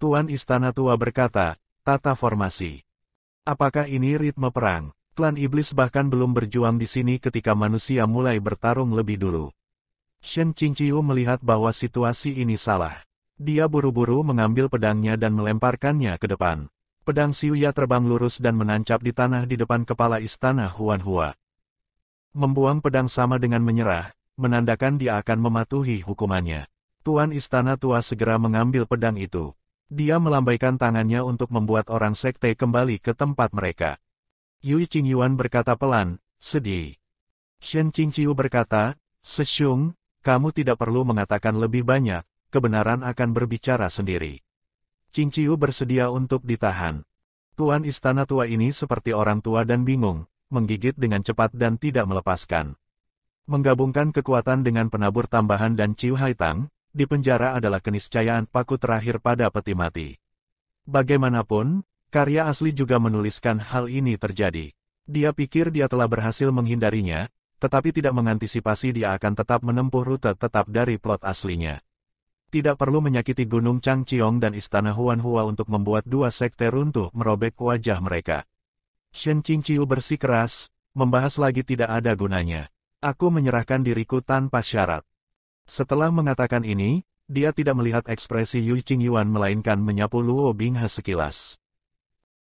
Tuan Istana Tua berkata, tata formasi. Apakah ini ritme perang? Klan Iblis bahkan belum berjuang di sini ketika manusia mulai bertarung lebih dulu. Shen Qingqiu melihat bahwa situasi ini salah. Dia buru-buru mengambil pedangnya dan melemparkannya ke depan. Pedang Xiuya terbang lurus dan menancap di tanah di depan kepala istana Huanhua. Membuang pedang sama dengan menyerah, menandakan dia akan mematuhi hukumannya. Tuan Istana Tua segera mengambil pedang itu. Dia melambaikan tangannya untuk membuat orang sekte kembali ke tempat mereka. Yui Qingyuan berkata pelan, sedih. Shen Qingqiu berkata, Seshung, kamu tidak perlu mengatakan lebih banyak, kebenaran akan berbicara sendiri. Qingqiu bersedia untuk ditahan. Tuan Istana Tua ini seperti orang tua dan bingung, menggigit dengan cepat dan tidak melepaskan. Menggabungkan kekuatan dengan penabur tambahan dan Ciu Haitang, di penjara adalah keniscayaan paku terakhir pada peti mati. Bagaimanapun, karya asli juga menuliskan hal ini terjadi. Dia pikir dia telah berhasil menghindarinya, tetapi tidak mengantisipasi dia akan tetap menempuh rute tetap dari plot aslinya. Tidak perlu menyakiti Gunung Changqiong dan Istana Huanhua untuk membuat dua sekte runtuh merobek wajah mereka. Shen Qingqiu bersikeras, membahas lagi tidak ada gunanya. Aku menyerahkan diriku tanpa syarat. Setelah mengatakan ini, dia tidak melihat ekspresi Yui Qingyuan melainkan menyapu Luo Binghe sekilas.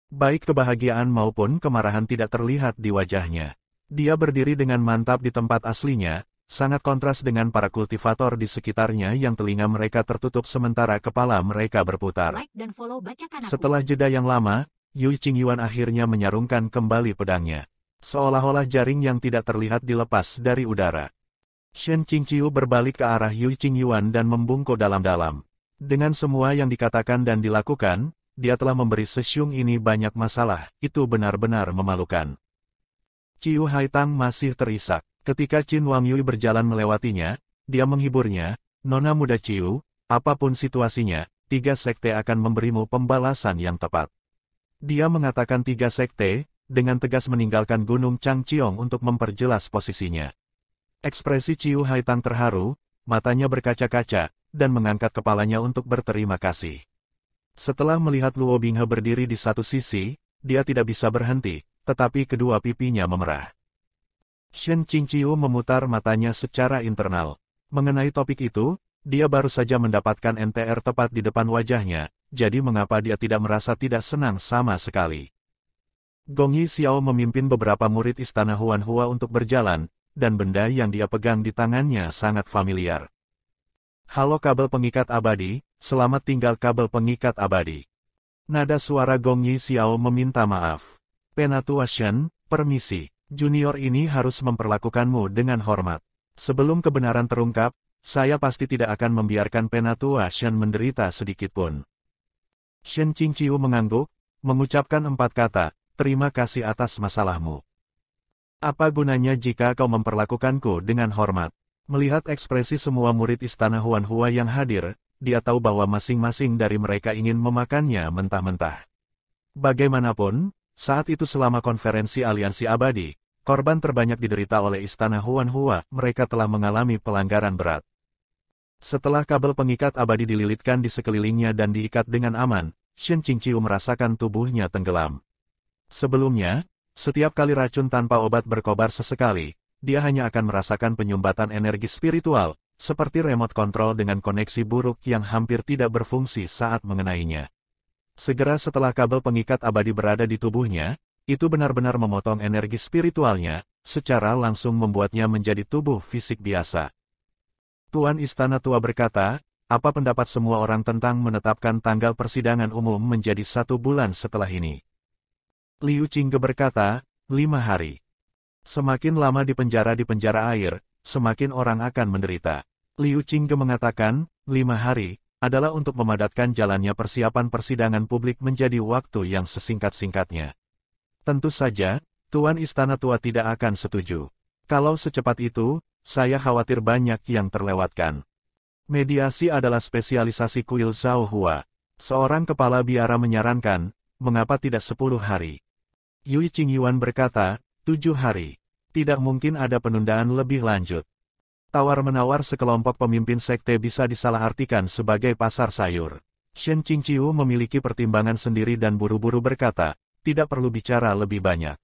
Baik kebahagiaan maupun kemarahan tidak terlihat di wajahnya. Dia berdiri dengan mantap di tempat aslinya, sangat kontras dengan para kultivator di sekitarnya yang telinga mereka tertutup sementara kepala mereka berputar. Like dan follow Bacakan Aku. Setelah jeda yang lama, Yui Qingyuan akhirnya menyarungkan kembali pedangnya. Seolah-olah jaring yang tidak terlihat dilepas dari udara. Shen Qingqiu berbalik ke arah Yui Qingyuan dan membungkuk dalam-dalam. Dengan semua yang dikatakan dan dilakukan, dia telah memberi Seshung ini banyak masalah, itu benar-benar memalukan. Ciu Haitang masih terisak. Ketika Qin Wang Yui berjalan melewatinya, dia menghiburnya, Nona muda Ciu, apapun situasinya, tiga sekte akan memberimu pembalasan yang tepat. Dia mengatakan tiga sekte, dengan tegas meninggalkan Gunung Changqiong untuk memperjelas posisinya. Ekspresi Ciu Haitang terharu, matanya berkaca-kaca, dan mengangkat kepalanya untuk berterima kasih. Setelah melihat Luo Binghe berdiri di satu sisi, dia tidak bisa berhenti, tetapi kedua pipinya memerah. Shen Qingqiu memutar matanya secara internal. Mengenai topik itu, dia baru saja mendapatkan NTR tepat di depan wajahnya, jadi mengapa dia tidak merasa tidak senang sama sekali. Gong Yi Xiao memimpin beberapa murid istana Huanhua untuk berjalan, dan benda yang dia pegang di tangannya sangat familiar. Halo kabel pengikat abadi, selamat tinggal kabel pengikat abadi. Nada suara Gong Yi Xiao meminta maaf. Penatua Shen, permisi, junior ini harus memperlakukanmu dengan hormat. Sebelum kebenaran terungkap, saya pasti tidak akan membiarkan Penatua Shen menderita sedikitpun. Shen Qingqiu mengangguk, mengucapkan 4 kata, terima kasih atas masalahmu. Apa gunanya jika kau memperlakukanku dengan hormat? Melihat ekspresi semua murid istana Huanhua yang hadir, dia tahu bahwa masing-masing dari mereka ingin memakannya mentah-mentah. Bagaimanapun, saat itu selama konferensi aliansi abadi, korban terbanyak diderita oleh istana Huanhua, mereka telah mengalami pelanggaran berat. Setelah kabel pengikat abadi dililitkan di sekelilingnya dan diikat dengan aman, Shen Qingqiu merasakan tubuhnya tenggelam. Sebelumnya, setiap kali racun tanpa obat berkobar sesekali, dia hanya akan merasakan penyumbatan energi spiritual, seperti remote control dengan koneksi buruk yang hampir tidak berfungsi saat mengenainya. Segera setelah kabel pengikat abadi berada di tubuhnya, itu benar-benar memotong energi spiritualnya, secara langsung membuatnya menjadi tubuh fisik biasa. Tuan Istana Tua berkata, apa pendapat semua orang tentang menetapkan tanggal persidangan umum menjadi 1 bulan setelah ini? Liu Qingge berkata, 5 hari. Semakin lama di penjara air, semakin orang akan menderita. Liu Qingge mengatakan, 5 hari, adalah untuk memadatkan jalannya persiapan persidangan publik menjadi waktu yang sesingkat-singkatnya. Tentu saja, Tuan Istana Tua tidak akan setuju. Kalau secepat itu, saya khawatir banyak yang terlewatkan. Mediasi adalah spesialisasi kuil Zhao Hua. Seorang kepala biara menyarankan, mengapa tidak 10 hari? Yui Qingyuan berkata, 7 hari. Tidak mungkin ada penundaan lebih lanjut. Tawar-menawar sekelompok pemimpin sekte bisa disalahartikan sebagai pasar sayur. Shen Qingqiu memiliki pertimbangan sendiri dan buru-buru berkata, tidak perlu bicara lebih banyak.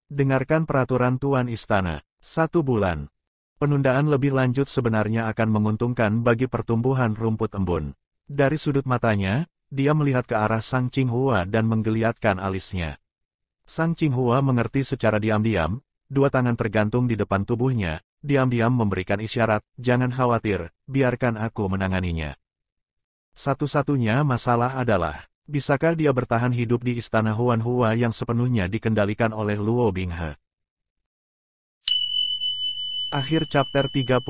Dengarkan peraturan Tuan Istana. 1 bulan. Penundaan lebih lanjut sebenarnya akan menguntungkan bagi pertumbuhan rumput embun. Dari sudut matanya, dia melihat ke arah Sang Qinghua dan menggeliatkan alisnya. Sang Qinghua mengerti secara diam-diam, 2 tangan tergantung di depan tubuhnya, diam-diam memberikan isyarat, jangan khawatir, biarkan aku menanganinya. Satu-satunya masalah adalah, bisakah dia bertahan hidup di istana Huanhua yang sepenuhnya dikendalikan oleh Luo Binghe? Akhir chapter 36.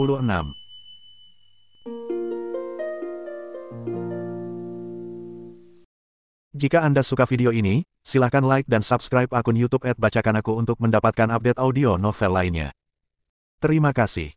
Jika Anda suka video ini, silakan like dan subscribe akun YouTube @bacakanaku untuk mendapatkan update audio novel lainnya. Terima kasih.